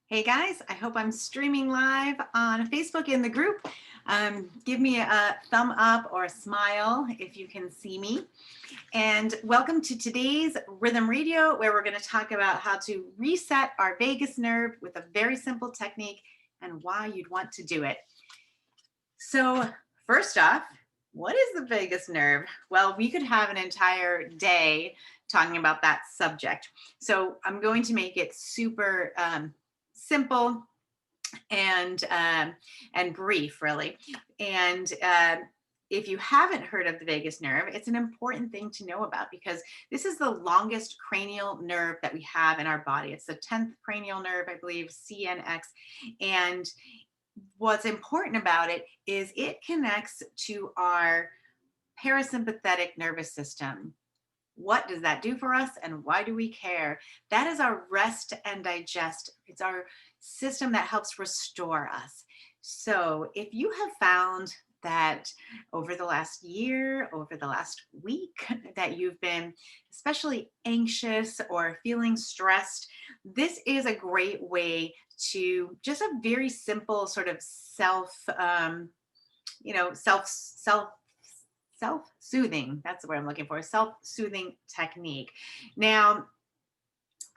Hey guys, I hope I'm streaming live on Facebook in the group. Give me a thumb up or a smile if you can see me. And welcome to today's Rhythm Radio, where we're going to talk about how to reset our vagus nerve with a very simple technique and why you'd want to do it. So, first off, what is the vagus nerve? Well, we could have an entire day talking about that subject. So, I'm going to make it super simple and brief, really. And if you haven't heard of the vagus nerve, it's an important thing to know about because this is the longest cranial nerve that we have in our body. It's the 10th cranial nerve, I believe, CNX. And what's important about it is it connects to our parasympathetic nervous system. What does that do for us and why do we care? That is our rest and digest. It's our system that helps restore us. So if you have found that over the last year, over the last week, that you've been especially anxious or feeling stressed, this is a great way to just a very simple sort of self-soothing, that's the word I'm looking for, self-soothing technique. Now,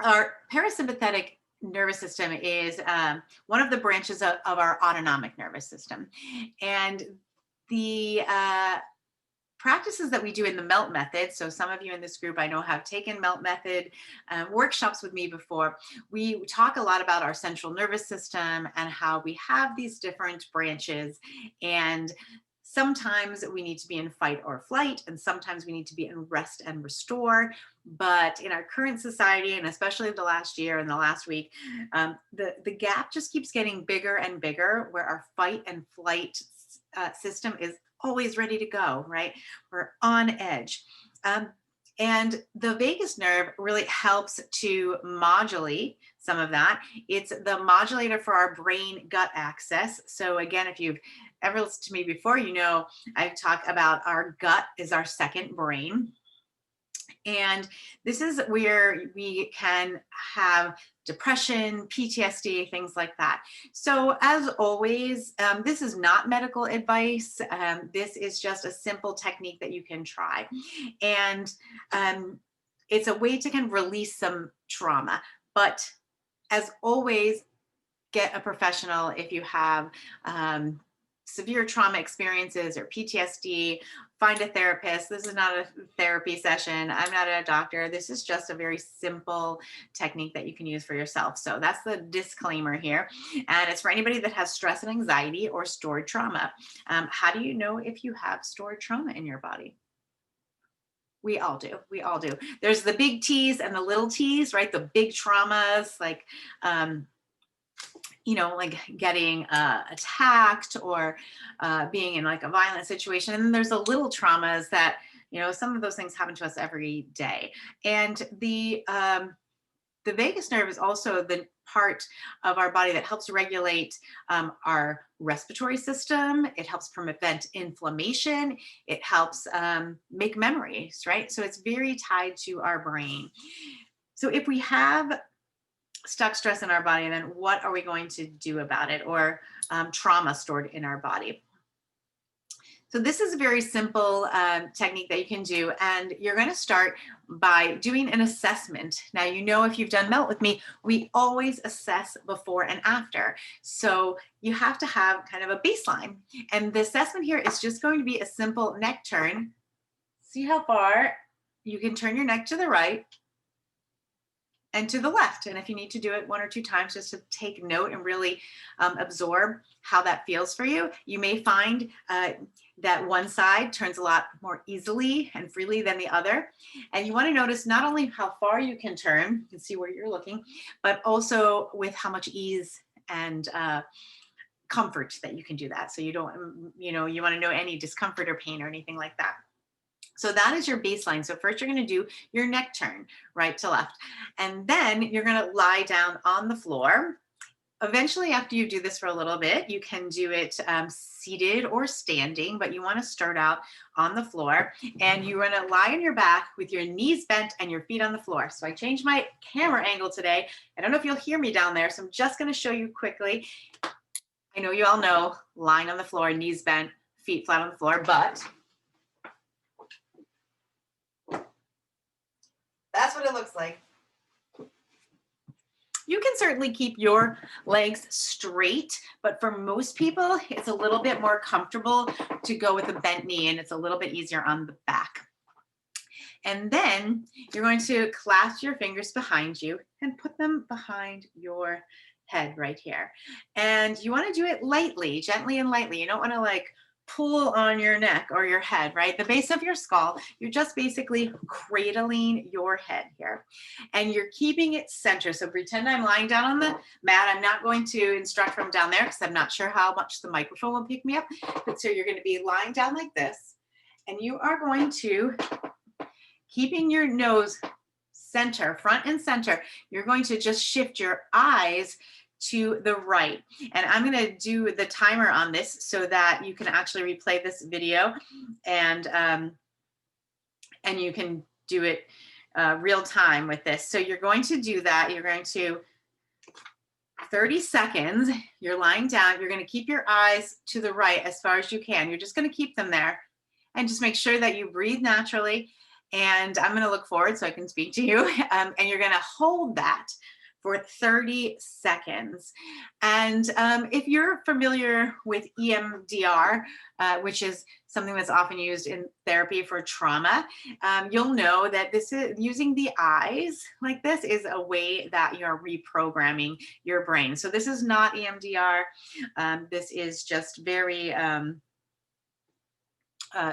our parasympathetic nervous system is one of the branches of our autonomic nervous system. And the practices that we do in the melt method, so some of you in this group I know have taken melt method workshops with me before. We talk a lot about our central nervous system and how we have these different branches, and sometimes we need to be in fight or flight, and sometimes we need to be in rest and restore. But in our current society, and especially the last year and the last week, the gap just keeps getting bigger and bigger, where our fight and flight system is always ready to go, right? We're on edge. And the vagus nerve really helps to modulate some of that. It's the modulator for our brain gut axis. So, again, if you've ever listened to me before, you know I talk about our gut is our second brain. And this is where we can have depression, PTSD, things like that. So, as always, this is not medical advice. This is just a simple technique that you can try. And it's a way to kind of release some trauma. But as always, get a professional if you have severe trauma experiences or PTSD. Find a therapist. This is not a therapy session. I'm not a doctor. This is just a very simple technique that you can use for yourself. So that's the disclaimer here. And it's for anybody that has stress and anxiety or stored trauma. How do you know if you have stored trauma in your body? We all do. We all do. There's the big T's and the little T's, right? The big traumas, like like getting attacked or being in like a violent situation. And then there's the little traumas that, some of those things happen to us every day. And the vagus nerve is also the part of our body that helps regulate our respiratory system. It helps prevent inflammation. It helps make memories, right? So it's very tied to our brain. So if we have stuck stress in our body, then what are we going to do about it? Or trauma stored in our body. So this is a very simple technique that you can do, and you're going to start by doing an assessment. Now, if you've done melt with me, we always assess before and after. So you have to have kind of a baseline. And the assessment here is just going to be a simple neck turn. See how far you can turn your neck to the right and to the left. And if you need to do it one or two times just to take note and really absorb how that feels for you, you may find that one side turns a lot more easily and freely than the other. And you want to notice not only how far you can turn, you can see where you're looking, but also with how much ease and comfort that you can do that. So you don't, you want to know any discomfort or pain or anything like that. So that is your baseline. So first you're going to do your neck turn right to left. And then you're going to lie down on the floor eventually, after you do this for a little bit, you can do it seated or standing, but you want to start out on the floor, and you want to lie on your back with your knees bent and your feet on the floor. So I changed my camera angle today. I don't know if you'll hear me down there, so I'm just going to show you quickly. I know you all know lying on the floor, knees bent, feet flat on the floor, but that's what it looks like. You can certainly keep your legs straight, but for most people, it's a little bit more comfortable to go with a bent knee, and it's a little bit easier on the back. And then you're going to clasp your fingers behind you and put them behind your head right here. And you want to do it lightly, gently and lightly. You don't want to like pull on your neck or your head, right? The base of your skull, you're just basically cradling your head here. And you're keeping it centered. So pretend I'm lying down on the mat. I'm not going to instruct from down there because I'm not sure how much the microphone will pick me up. But so you're going to be lying down like this. And you are going to, keeping your nose center, front and center, you're going to just shift your eyes to the right. And I'm going to do the timer on this so that you can actually replay this video, and you can do it real time with this. So you're going to do that. You're going to 30 seconds, you're lying down, you're going to keep your eyes to the right as far as you can. You're just going to keep them there, and just make sure that you breathe naturally. And I'm going to look forward so I can speak to you. And you're going to hold that for 30 seconds. And if you're familiar with EMDR, which is something that's often used in therapy for trauma, you'll know that this is using the eyes like this is a way that you're reprogramming your brain. So this is not EMDR. This is just very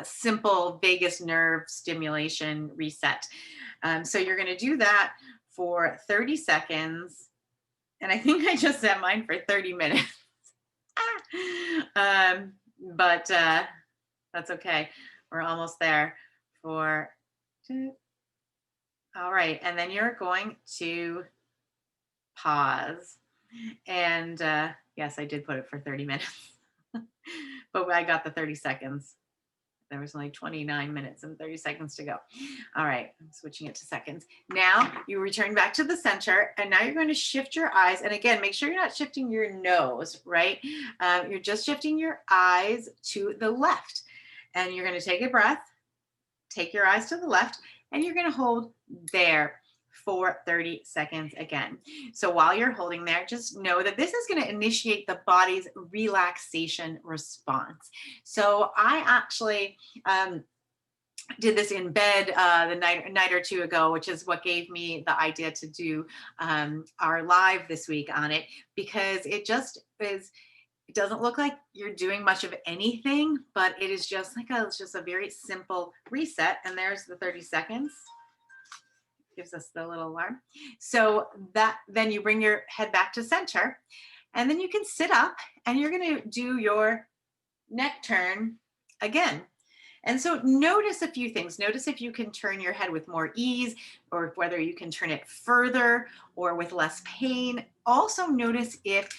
simple vagus nerve stimulation reset. So you're going to do that for 30 seconds. And I think I just set mine for 30 minutes. But that's okay. We're almost there for, all right. And then you're going to pause. And yes, I did put it for 30 minutes, but I got the 30 seconds. There was only 29 minutes and 30 seconds to go. All right, I'm switching it to seconds. Now you return back to the center, and now you're going to shift your eyes. And again, make sure you're not shifting your nose, right? You're just shifting your eyes to the left. And you're going to take a breath, take your eyes to the left, and you're going to hold there for 30 seconds again. So while you're holding there, just know that this is going to initiate the body's relaxation response. So I actually did this in bed the night or two ago, which is what gave me the idea to do our live this week on it, because it just is. It doesn't look like you're doing much of anything, but it is just like it's just a very simple reset. And there's the 30 seconds. Gives us the little alarm. So that then you bring your head back to center, and then you can sit up, and you're going to do your neck turn again. And so notice a few things. Notice if you can turn your head with more ease, or whether you can turn it further or with less pain. Also notice if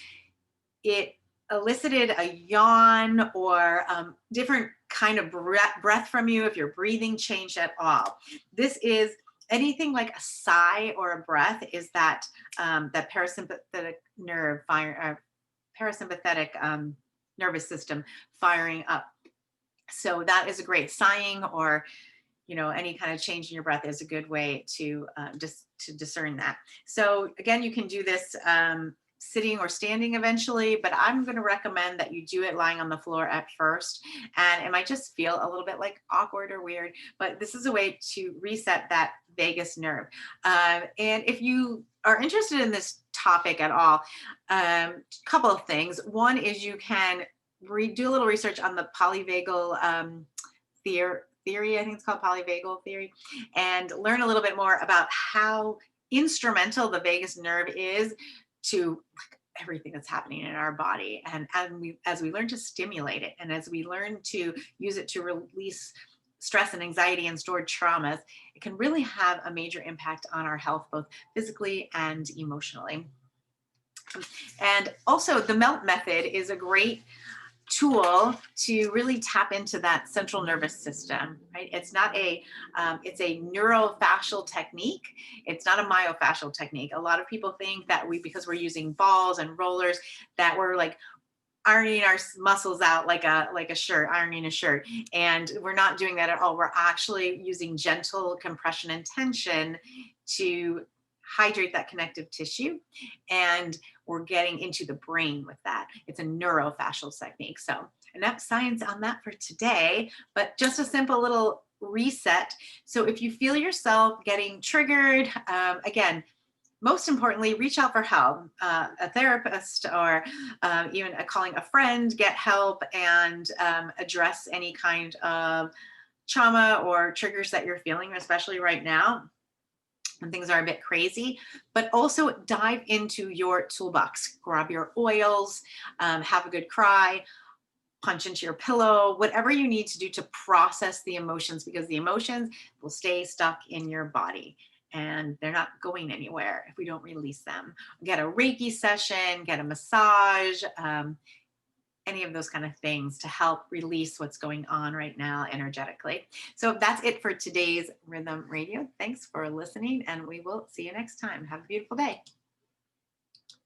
it elicited a yawn or different kind of breath from you, if your breathing changed at all. This is anything like a sigh or a breath is that that parasympathetic nerve parasympathetic nervous system firing up. So that is a great sighing, or any kind of change in your breath is a good way to just to discern that. So again, you can do this sitting or standing eventually, but I'm going to recommend that you do it lying on the floor at first. And it might just feel a little bit like awkward or weird, but this is a way to reset that vagus nerve. And if you are interested in this topic at all, a couple of things. One is you can do a little research on the polyvagal theory, I think it's called polyvagal theory, and learn a little bit more about how instrumental the vagus nerve is to everything that's happening in our body. And as we learn to stimulate it, and as we learn to use it to release stress and anxiety and stored traumas, it can really have a major impact on our health, both physically and emotionally. And also the melt method is a great tool to really tap into that central nervous system, right? It's not a, it's a neurofascial technique. It's not a myofascial technique. A lot of people think that because we're using balls and rollers, that we're like ironing our muscles out like a shirt, ironing a shirt. And we're not doing that at all. We're actually using gentle compression and tension to hydrate that connective tissue. And we're getting into the brain with that. It's a neurofascial technique. So enough science on that for today, but just a simple little reset. So if you feel yourself getting triggered, again, most importantly, reach out for help, a therapist, or even calling a friend, get help, and address any kind of trauma or triggers that you're feeling, especially right now when things are a bit crazy. But also dive into your toolbox, grab your oils, have a good cry, punch into your pillow, whatever you need to do to process the emotions, because the emotions will stay stuck in your body and they're not going anywhere if we don't release them. Get a Reiki session, get a massage, any of those kind of things to help release what's going on right now energetically. So that's it for today's Rhythm Radio. Thanks for listening, and we will see you next time. Have a beautiful day.